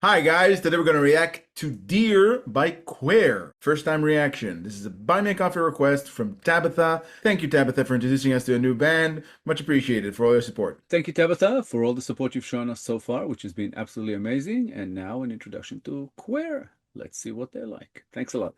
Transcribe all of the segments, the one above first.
Hi guys, today we're going to react to Dear by QWER. First time reaction. This is a buy me a coffee request from Tabitha. Thank you Tabitha for introducing us to a new band. Much appreciated for all your support. Thank you Tabitha for all the support you've shown us so far, which has been absolutely amazing. And now an introduction to QWER. Let's see what they're like. Thanks a lot.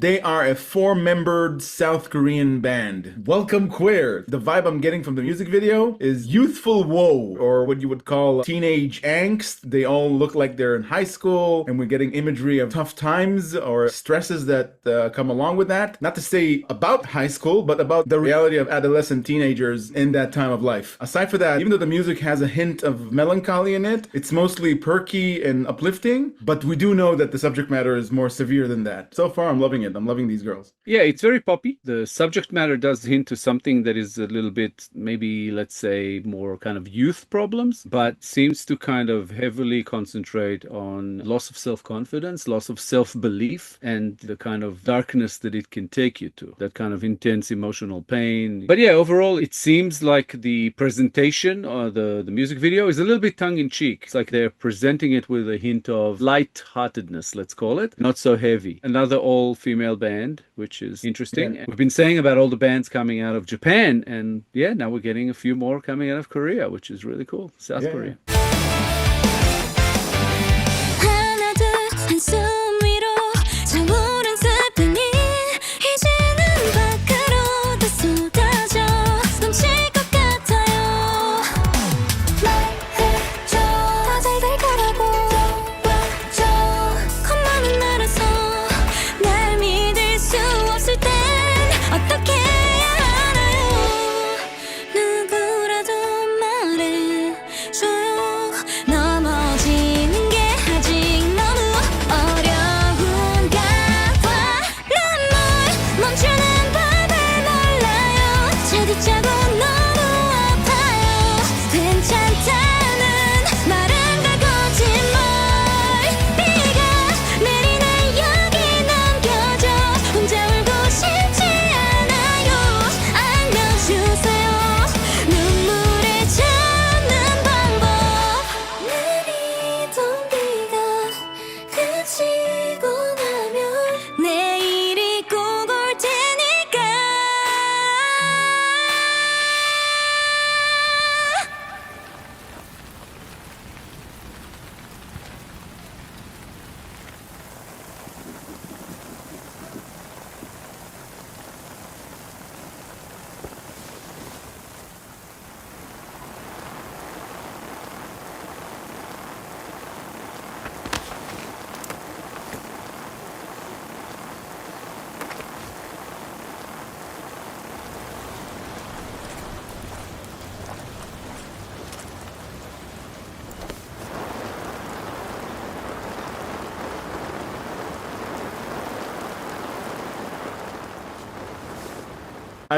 They are a four-membered South Korean band. Welcome QWER. The vibe I'm getting from the music video is youthful woe, or what you would call teenage angst. They all look like they're in high school, and we're getting imagery of tough times or stresses that come along with that. Not to say about high school, but about the reality of adolescent teenagers in that time of life. Aside from that, even though the music has a hint of melancholy in it, it's mostly perky and uplifting, but we do know that the subject matter is more severe than that. So far, I'm loving it. I'm loving these girls. Yeah, it's very poppy. The subject matter does hint to something that is a little bit, maybe, let's say, more kind of youth problems, but seems to kind of heavily concentrate on loss of self-confidence, loss of self-belief, and the kind of darkness that it can take you to, that kind of intense emotional pain. But yeah, overall, it seems like the presentation or the music video is a little bit tongue-in-cheek. It's like they're presenting it with a hint of light-heartedness, let's call it, not so heavy. Another all-female band, which is interesting. Yeah. We've been saying about all the bands coming out of Japan, and yeah, now we're getting a few more coming out of Korea, which is really cool. South Korea.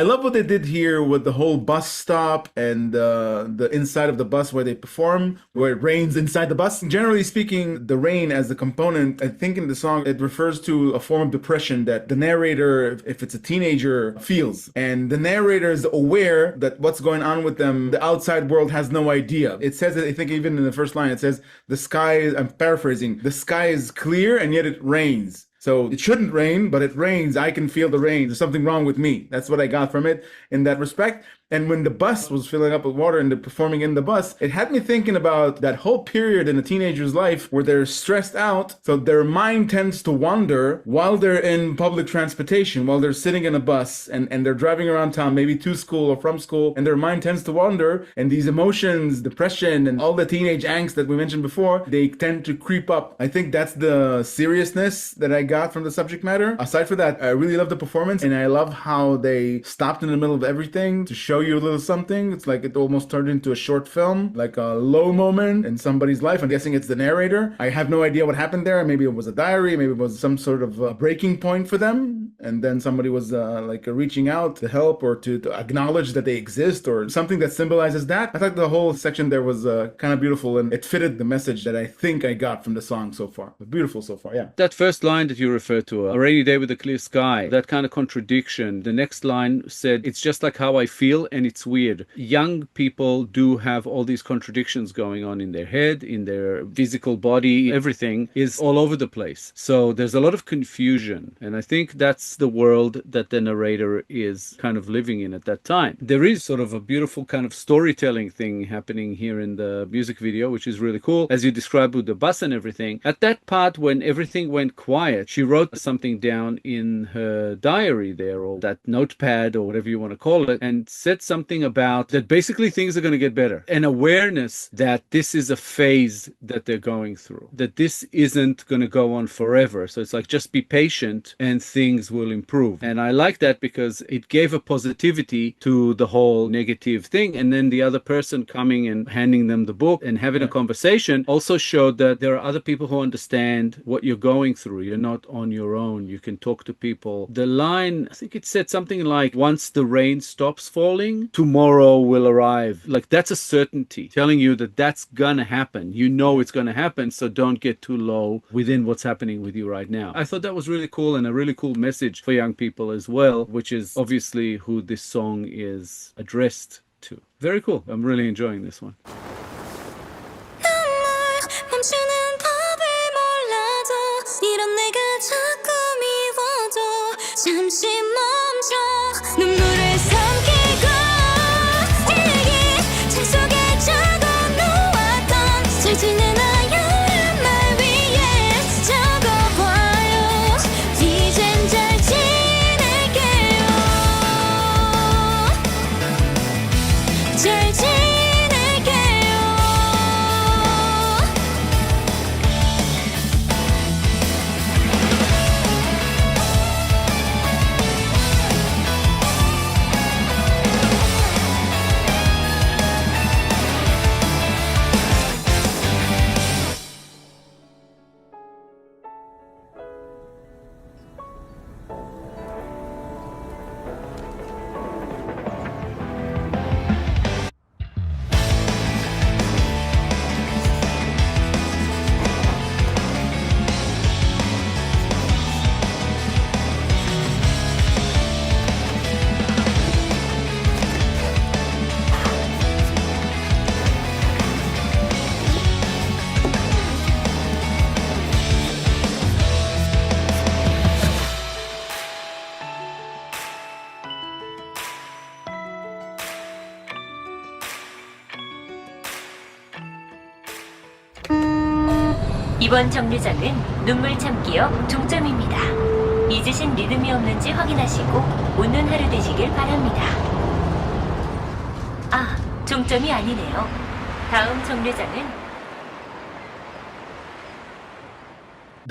I love what they did here with the whole bus stop and the inside of the bus where they perform, where it rains inside the bus. Generally speaking, the rain as a component, I think in the song, it refers to a form of depression that the narrator, if it's a teenager, feels. And the narrator is aware that what's going on with them, the outside world has no idea. It says, I think even in the first line, it says, the sky, I'm paraphrasing, the sky is clear and yet it rains. So it shouldn't rain, but it rains. I can feel the rain. There's something wrong with me. That's what I got from it in that respect. And when the bus was filling up with water and they're performing in the bus, it had me thinking about that whole period in a teenager's life where they're stressed out. So their mind tends to wander while they're in public transportation, while they're sitting in a bus and they're driving around town, maybe to school or from school, and their mind tends to wander. And these emotions, depression, and all the teenage angst that we mentioned before, they tend to creep up. I think that's the seriousness that I got from the subject matter. Aside from that, I really love the performance, and I love how they stopped in the middle of everything to show you a little something. It's like it almost turned into a short film, like a low moment in somebody's life. I'm guessing it's the narrator. I have no idea what happened there. Maybe it was a diary, maybe it was some sort of breaking point for them, and then somebody was reaching out to help or to acknowledge that they exist or something that symbolizes that. I thought the whole section there was kind of beautiful, and it fitted the message that I think I got from the song so far. Beautiful so far, yeah. That first line that you referred to, a rainy day with a clear sky, that kind of contradiction. The next line said, it's just like how I feel and it's weird. Young people do have all these contradictions going on in their head, in their physical body, everything is all over the place. So there's a lot of confusion. And I think that's the world that the narrator is kind of living in at that time. There is sort of a beautiful kind of storytelling thing happening here in the music video, which is really cool. As you described with the bus and everything, at that part when everything went quiet, she wrote something down in her diary there, or that notepad or whatever you want to call it, and said something about that basically things are going to get better. An awareness that this is a phase that they're going through, that this isn't going to go on forever. So it's like, just be patient and things will improve. And I like that because it gave a positivity to the whole negative thing. And then the other person coming and handing them the book and having a conversation also showed that there are other people who understand what you're going through. You're not on your own. You can talk to people. The line, I think it said something like, once the rain stops falling, tomorrow will arrive. Like, that's a certainty telling you that that's gonna happen. You know it's gonna happen, so don't get too low within what's happening with you right now. I thought that was really cool, and a really cool message for young people as well, which is obviously who this song is addressed to. Very cool. I'm really enjoying this one. 잠시 멈춰 눈물을 삼키고 일기 책 속에 적어놓았던 잘 지내나요란 말 위에 적어봐요. 이젠 잘 지낼게요. 잘 지낼게요. 이번 정류장은 눈물 참기역 종점입니다. 잊으신 리듬이 없는지 확인하시고 웃는 하루 되시길 바랍니다. 아, 종점이 아니네요. 다음 정류장은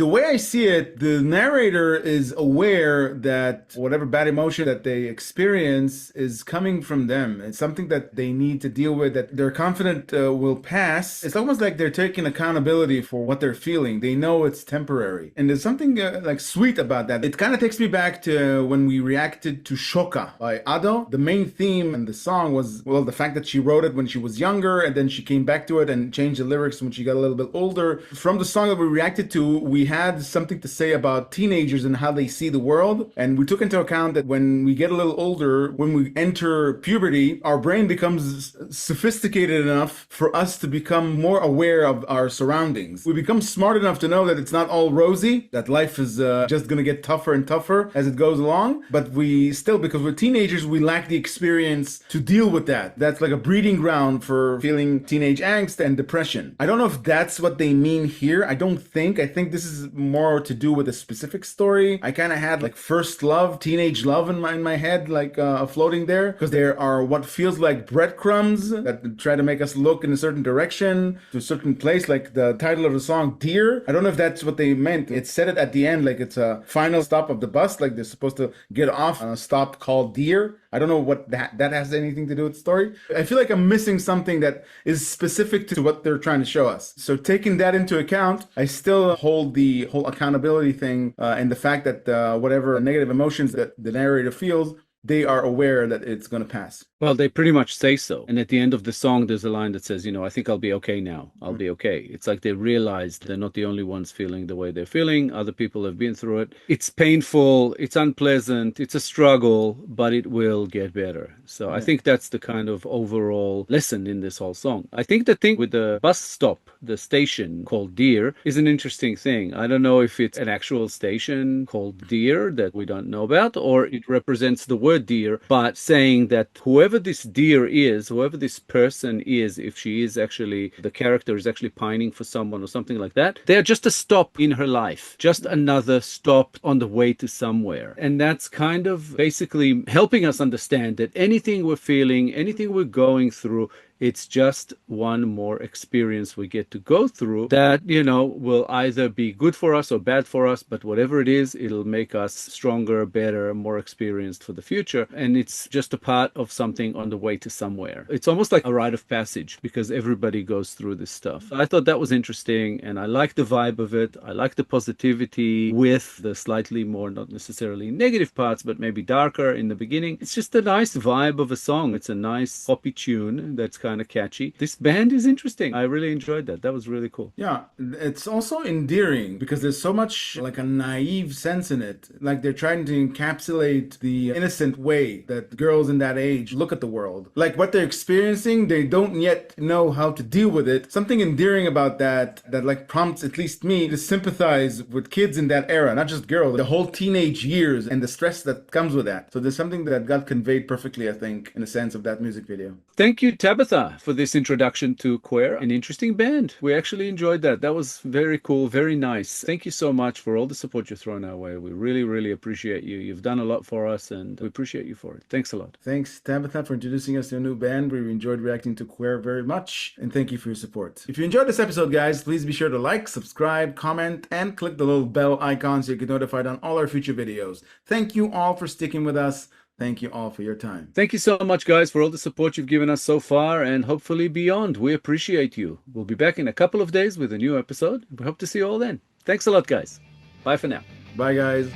The way I see it, the narrator is aware that whatever bad emotion that they experience is coming from them. It's something that they need to deal with, that they're confident will pass. It's almost like they're taking accountability for what they're feeling. They know it's temporary. And there's something like sweet about that. It kind of takes me back to when we reacted to Shoka by Ado. The main theme in the song was, well, the fact that she wrote it when she was younger and then she came back to it and changed the lyrics when she got a little bit older. From the song that we reacted to, we had something to say about teenagers and how they see the world. And we took into account that when we get a little older, when we enter puberty, our brain becomes sophisticated enough for us to become more aware of our surroundings. We become smart enough to know that it's not all rosy, that life is just going to get tougher and tougher as it goes along. But we still, because we're teenagers, we lack the experience to deal with that. That's like a breeding ground for feeling teenage angst and depression. I don't know if that's what they mean here. I don't think. I think this is more to do with a specific story. I kind of had like first love, teenage love in my head, like floating there, because there are what feels like breadcrumbs that try to make us look in a certain direction to a certain place, like the title of the song, Dear. I don't know if that's what they meant. It said it at the end, like it's a final stop of the bus, like they're supposed to get off on a stop called Dear. I don't know what that has anything to do with the story. I feel like I'm missing something that is specific to what they're trying to show us. So taking that into account, I still hold the whole accountability thing and the fact that whatever negative emotions that the narrator feels, they are aware that it's going to pass. Well, they pretty much say so. And at the end of the song, there's a line that says, I think I'll be okay now. I'll be okay. It's like they realized they're not the only ones feeling the way they're feeling. Other people have been through it. It's painful. It's unpleasant. It's a struggle, but it will get better. So I think that's the kind of overall lesson in this whole song. I think the thing with the bus stop, the station called Dear, is an interesting thing. I don't know if it's an actual station called Dear that we don't know about, or it represents the word dear, but saying that whoever this dear is, whoever this person is, if she is actually, the character is actually pining for someone or something like that, they're just a stop in her life, just another stop on the way to somewhere. And that's kind of basically helping us understand that anything we're feeling, anything we're going through, it's just one more experience we get to go through that, will either be good for us or bad for us, but whatever it is, it'll make us stronger, better, more experienced for the future. And it's just a part of something on the way to somewhere. It's almost like a rite of passage because everybody goes through this stuff. I thought that was interesting and I like the vibe of it. I like the positivity with the slightly more, not necessarily negative parts, but maybe darker in the beginning. It's just a nice vibe of a song. It's a nice poppy tune that's kind of catchy. This band is interesting. I really enjoyed that. That was really cool. Yeah, it's also endearing because there's so much like a naive sense in it. Like they're trying to encapsulate the innocent way that girls in that age look at the world. Like what they're experiencing, they don't yet know how to deal with it. Something endearing about that like prompts at least me to sympathize with kids in that era, not just girls, the whole teenage years and the stress that comes with that. So there's something that got conveyed perfectly, I think, in a sense of that music video. Thank you, Tabitha, for this introduction to QWER, an interesting band. We actually enjoyed that. That was very cool, very nice. Thank you so much for all the support you've thrown our way. We really, really appreciate you. You've done a lot for us and we appreciate you for it. Thanks a lot. Thanks, Tabitha, for introducing us to a new band. We enjoyed reacting to QWER very much, and thank you for your support. If you enjoyed this episode, guys, please be sure to like, subscribe, comment, and click the little bell icon so you get notified on all our future videos. Thank you all for sticking with us. Thank you all for your time. Thank you so much, guys, for all the support you've given us so far and hopefully beyond. We appreciate you. We'll be back in a couple of days with a new episode. We hope to see you all then. Thanks a lot, guys. Bye for now. Bye, guys.